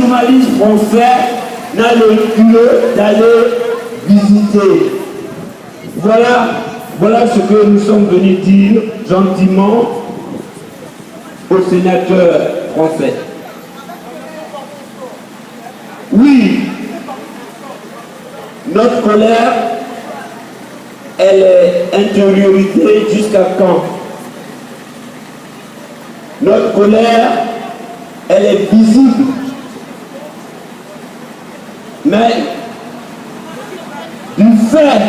journaliste français n'a le lieu d'aller visiter. Voilà ce que nous sommes venus dire gentiment aux sénateurs français. Oui, notre colère, elle est intériorisée jusqu'à quand? Notre colère, elle est visible. Mais du fait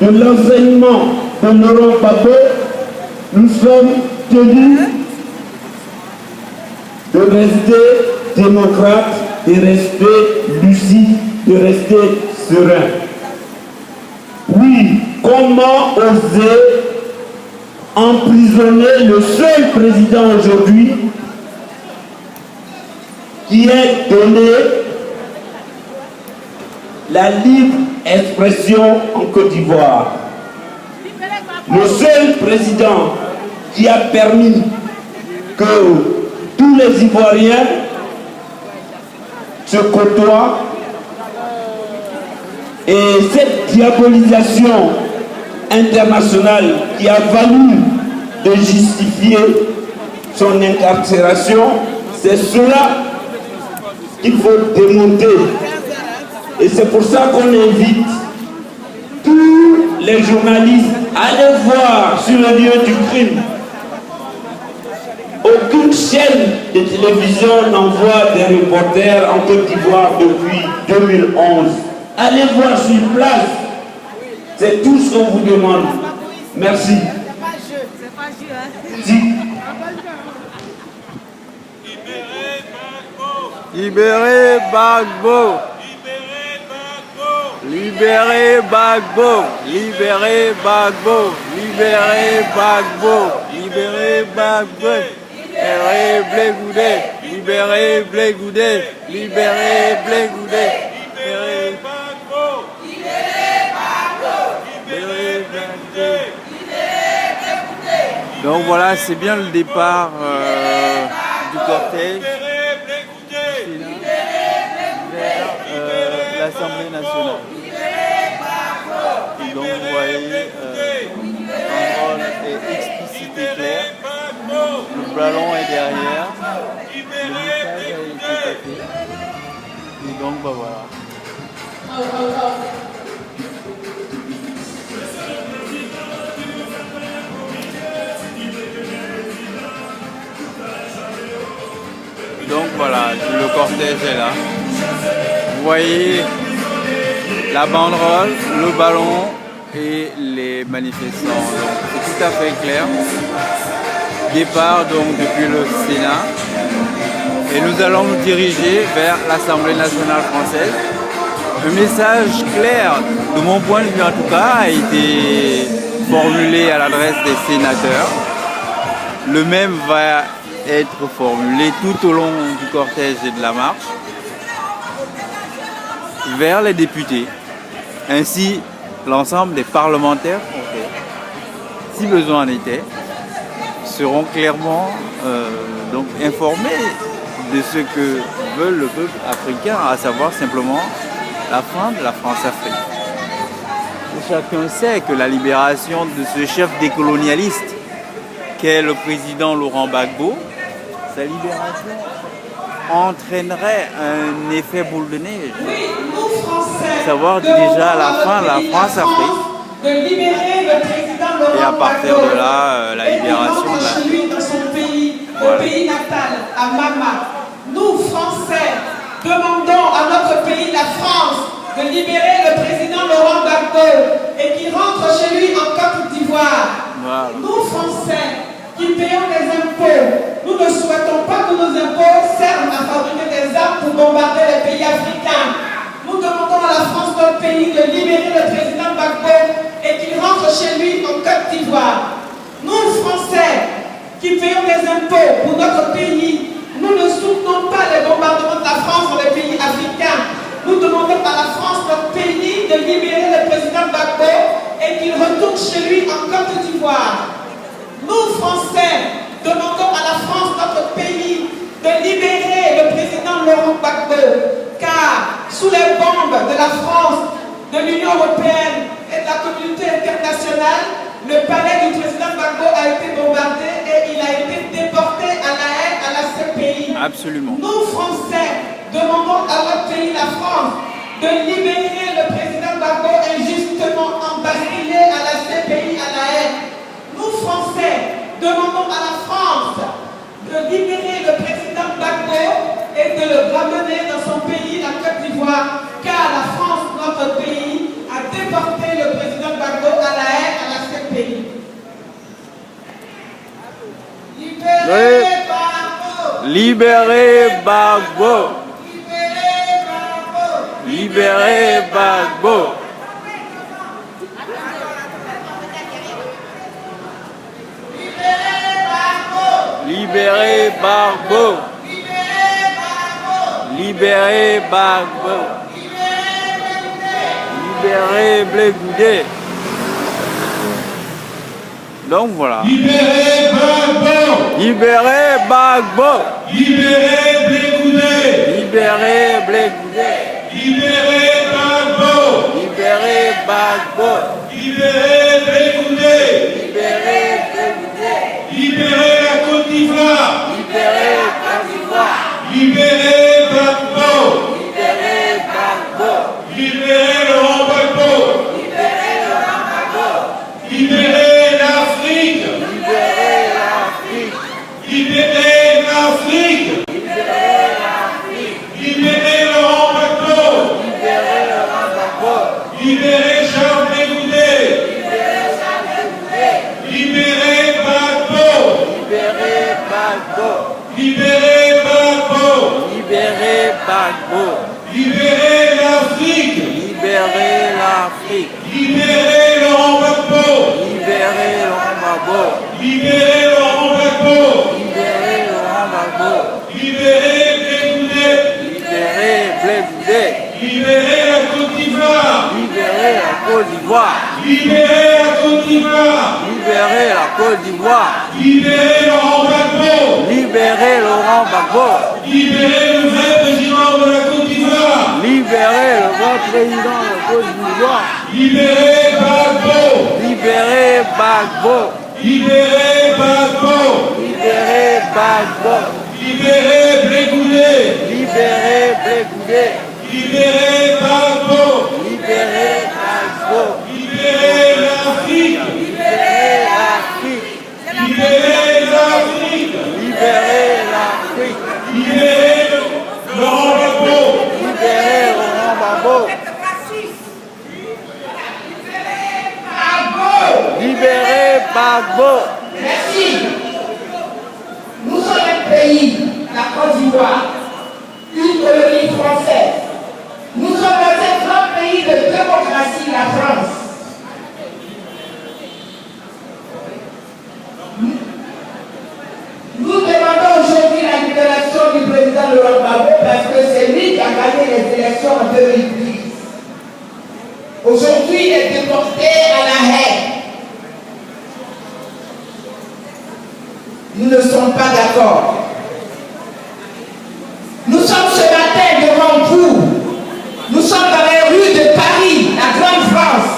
de l'enseignement de Laurent Gbagbo, nous sommes tenus de rester démocrates, de rester lucides, de rester sereins. Oui, comment oser emprisonner le seul président aujourd'hui qui ait donné la libre expression en Côte d'Ivoire. Le seul président qui a permis que tous les Ivoiriens se côtoient, et cette diabolisation internationale qui a valu de justifier son incarcération, c'est cela qu'il faut démonter. Et c'est pour ça qu'on invite tous les journalistes à aller voir sur le lieu du crime. Aucune chaîne de télévision n'envoie des reporters en Côte d'Ivoire depuis 2011. Allez voir sur place. C'est tout ce qu'on vous demande. Merci. C'est pas jeu, hein? Si. Libérez Gbagbo! Libérez Gbagbo! Libérez Gbagbo! Libérez Gbagbo! Libérez Gbagbo! Libérez Blé Goudé! Libérez Blé Goudé! Libérez Blé Goudé! Libérez Gbagbo! Libérez Gbagbo! Donc voilà, c'est bien le départ du cortège vers l'Assemblée nationale. Et donc vous voyez, l'endroit est explicite et clair. Le ballon est derrière. Le message a été tapé. Et donc bah voilà. Donc voilà, le cortège est là. Vous voyez la banderole, le ballon et les manifestants. C'est tout à fait clair. Départ donc depuis le Sénat. Et nous allons nous diriger vers l'Assemblée nationale française. Le message clair, de mon point de vue en tout cas, a été formulé à l'adresse des sénateurs. Le même va être formulé tout au long du cortège et de la marche vers les députés. Ainsi, l'ensemble des parlementaires français, si besoin en était, seront clairement donc informés de ce que veut le peuple africain, à savoir simplement la fin de la France-Afrique. Chacun sait que la libération de ce chef décolonialiste qu'est le président Laurent Gbagbo, sa libération entraînerait un effet boule de neige. Oui, nous Français, savoir déjà la fin de la France-Afrique. De libérer le président Laurent Et à partir de là, la libération de chez lui dans son pays, voilà. Le pays natal, à Mama. Nous Français demandons à notre pays, la France, de libérer le président Laurent Gbagbo et qu'il rentre chez lui en Côte d'Ivoire. Voilà. Nous Français qui payons des impôts, nous ne souhaitons pas que nos impôts servent à fabriquer des armes pour bombarder les pays africains. Nous demandons à la France, notre pays, de libérer le président Gbagbo et qu'il rentre chez lui en Côte d'Ivoire. Nous, Français, qui payons des impôts pour notre pays, nous ne soutenons pas les bombardements de la France dans les pays africains. Nous demandons à la France, notre pays, de libérer le président Gbagbo et qu'il retourne chez lui en Côte d'Ivoire. Nous, Français, demandons à la France, notre pays, de libérer le président Laurent Gbagbo Absolument. Nous, Français, demandons à notre pays, la France, de libérer le président Gbagbo injustement embastillé à la CPI à la haine. Nous, Français, demandons à la France de libérer le président Gbagbo et de le ramener dans son pays, la Côte d'Ivoire, car la France, notre pays, a déporté le président Gbagbo à la haine à la CPI. Libérez Gbagbo! Libérez Gbagbo! Libérez Gbagbo! Libérez Gbagbo! Libérez Gbagbo! Libérez Blé Goudé! Donc voilà. Libérez Gbagbo! Libérez Gbagbo! Libérez Blé Goudé! Libérez Blé Goudé! Libérez Gbagbo! Libérez Gbagbo! Libérez Blé Goudé! Libérez Blé Goudé! Libérez la Côte d'Ivoire! Libérez Côte d'Ivoire! Libérez Gbagbo! Libérez Gbagbo! Libérez Laurent Gbagbo! Libérez Laurent Gbagbo! Libérez l'Afrique! Libérez l'Afrique! Libérez l'Afrique! Libérez l'Afrique! Libérez Laurent Gbagbo! Libérez Laurent Gbagbo! Libérez Charles Blé Goudé! Libérez Charles Blé Goudé! Libérez Gbagbo! Libérez Gbagbo! Libérez Gbagbo! Libérez Gbagbo! Libérez l'Afrique! Libérez l'Afrique! Libérez Laurent Gbagbo! Libérez Laurent Gbagbo! Libérez Laurent Gbagbo! Libérez Laurent Gbagbo! Libérez Blé Goudé! Libérez Blé Goudé! Libérez la Côte d'Ivoire! Libérez la Côte d'Ivoire! Libérez la Côte d'Ivoire! Libérez la Côte d'Ivoire! Libérez Laurent Gbagbo! Libérez Laurent Gbagbo! Libérez le vrai président de la Côte d'Ivoire! Libérez le grand président de la Côte d'Ivoire! Libérez Gbagbo! Libérez Gbagbo! Libérez Gbagbo! Libérez Gbagbo! Libérez Blé Goudé! Libérez Blé Goudé! Libérez Gbagbo! Libérez Gbagbo! Libérez l'Afrique! Libérez l'Afrique! Libérez l'Afrique! Libérez l'Afrique! Libérez Laurent Gbagbo! Libérez Laurent Gbagbo! Libérez Gbagbo! Merci. Nous sommes un pays, la Côte d'Ivoire, une colonie française. Nous sommes dans un grand pays de démocratie, la France. Nous demandons aujourd'hui la libération du président Laurent Gbagbo parce que c'est lui qui a gagné les élections en 2010. Aujourd'hui, il est déporté à la haine. Nous ne sommes pas d'accord. Nous sommes ce matin devant vous. Nous sommes dans les rues de Paris, la grande France,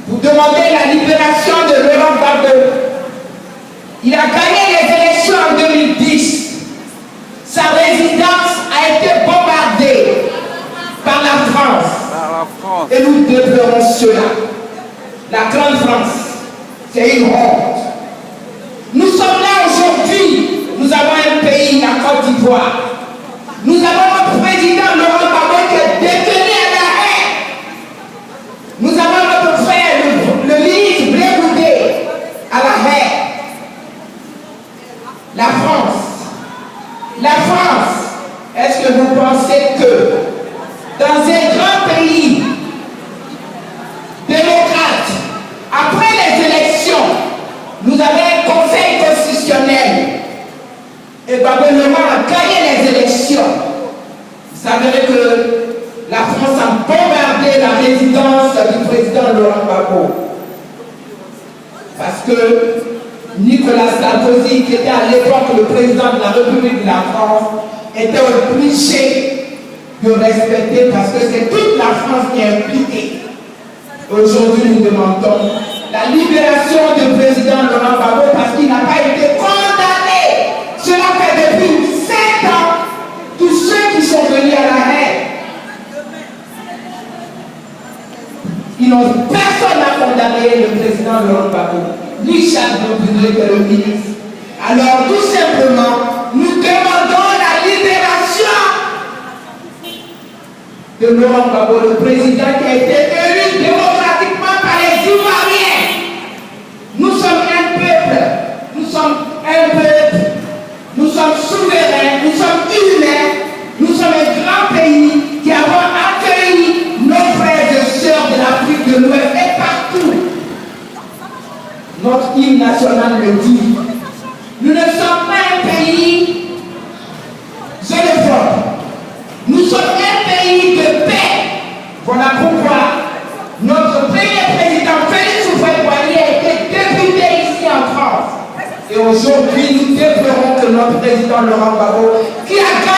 pour demander la libération de Laurent Gbagbo. Il a gagné les élections en 2010. Sa résidence a été bombardée par la France. Par la France. Et nous déplorons cela. La grande France, c'est une honte. Nous sommes là aujourd'hui, nous avons un pays, la Côte d'Ivoire. Nous avons notre président Laurent Gbagbo qui est détenu à la haine. Nous avons notre frère, le ministre Blé Goudé, à la haine. La France, est-ce que vous pensez que dans un grand pays démocrate, après les élections, nous avons un conseil constitutionnel et Gbagbo a gagné les élections. Vous savez que la France a bombardé la résidence du président Laurent Gbagbo. Parce que Nicolas Sarkozy, qui était à l'époque le président de la République de la France, était obligé de respecter parce que c'est toute la France qui est impliquée. Aujourd'hui, nous demandons la libération du président Laurent Gbagbo parce qu'il n'a pas été condamné. Cela fait depuis 5 Sinon, personne n'a condamné le président Laurent Gbagbo, ni Charles Blondin que le ministre. Alors, tout simplement, nous demandons la libération de Laurent Gbagbo, le président qui a été élu démocratiquement par les Ivoiriens. Nous sommes un peuple, nous sommes souverains, nous sommes humains, nous sommes un grand pays qui avons accueilli nos frères et sœurs de l'Afrique de l'Ouest et partout. Notre hymne national le dit. Nous ne sommes pas un pays xénophobe. Nous sommes un pays de paix. Voilà pourquoi notre premier président Félix Houphouët-Boigny a été député ici en France. Et aujourd'hui, nous déplorons que notre président Laurent Gbagbo, qui a